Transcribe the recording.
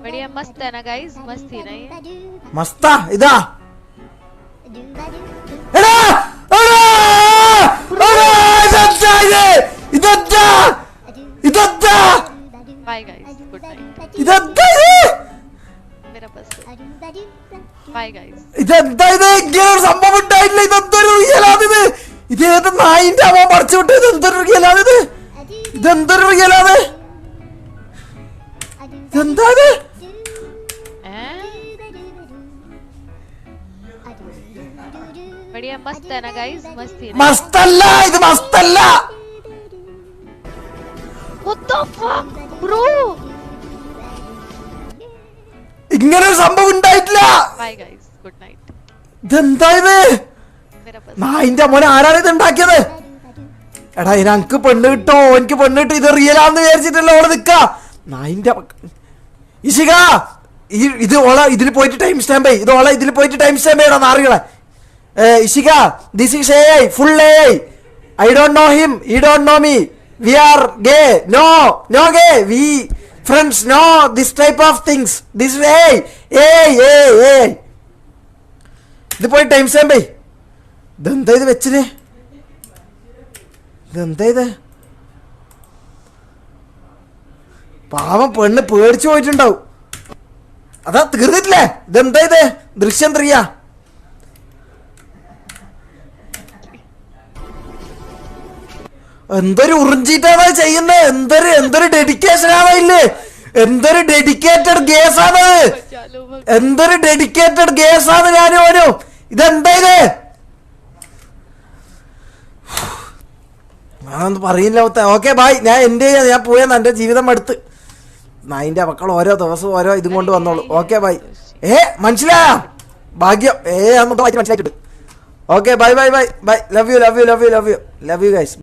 बढ़िया मस्त है ना गाइस, मस्त ही ना ये। മസ്താ ഇതാ എടാ ഇതെന്താ ഇതെന്താ बाय गाइस, गुड नाइट। ഇതെന്താ मेरा बस बाय गाइस। ഇതെന്താ ഇത് ഇങ്ങനെ ഒരു സംഭവം ഉണ്ടായില്ല ഇതെന്തൊരു റിയലാണിത് ഇത് ഏത് നായിന്റെ അവൻ പറിച്ചു വിട്ടത് ഇതെന്തൊരു റിയലാണിത് ഇതെന്തൊരു റിയലാണ് ഇതെന്താ ഇത് बढ़िया मस्त है ना गाइस, मस्त ही ना। മസ്തല്ല ഇത് മസ്തല്ല What the fuck bro? ഇങ്ങനെ ഒരു സംഭവം ഉണ്ടായിട്ടില്ല बाय गाइस, गुड नाइट। ഇതെന്താ ഇത് मेरा बस നായിന്റെ മോനെ ആരാണ് ഇത് ഉണ്ടാക്കിയത് എടാ എനിക്ക് പെണ്ണ് കിട്ടോ എനിക്ക് പെണ്ണ് കിട്ടും ഇത് റിയലാന്ന് വിചാരിച്ചിട്ടല്ലോ ഓള് നിക്ക നായിന്റെ ഇഷിക ഇത് ഓള ഇതിൽ പോയിട്ട് ടൈം സ്റ്റാമ്പ് ഇത് ഓള ഇതിൽ പോയിട്ട് ടൈം സ്റ്റാമ്പ് ചെയ്യണം നാറികളെ Ishika this is AI full AI I don't know him he don't know me we are gay no gay we friends no this type of things this AI ഇത് പോയി time stamp ചെയ് ഇതെന്താ ഇത് വെച്ചിന് ഇതെന്താ ഇത് പാവം പെണ്ണ് പേടിച്ചു പോയിട്ടുണ്ടാവും അതാ തീർന്നിട്ടില്ലേ ഇതെന്താ ഇത് ദൃശ്യം 3 എന്തൊരു ഉറിഞ്ചിട്ടാണ് ചെയ്യുന്നത് എന്തൊരു ഡെഡിക്കേഷൻ ആണ് ഇല്ലേ എന്തൊരു ഡെഡിക്കേറ്റഡ് കേസാണ് എന്തൊരു ഡെഡിക്കേറ്റഡ് കേസാണ് ഞാനും ഓരോ ഇതെന്താ ഇത് ഞാനൊന്നും പറയില്ല ഓക്കെ ബായ് ഞാൻ ഞാൻ പോയെന്ന് എൻ്റെ ജീവിതം അടുത്ത് നായിൻ്റെ മക്കൾ ഓരോ ദിവസവും ഓരോ ഇതും കൊണ്ട് വന്നോളൂ ഓക്കെ ബായ് മനസ്സിലായ ഭാഗ്യം അന്ന് മനസ്സിലായിട്ടുണ്ട് okay bye bye bye bye love you guys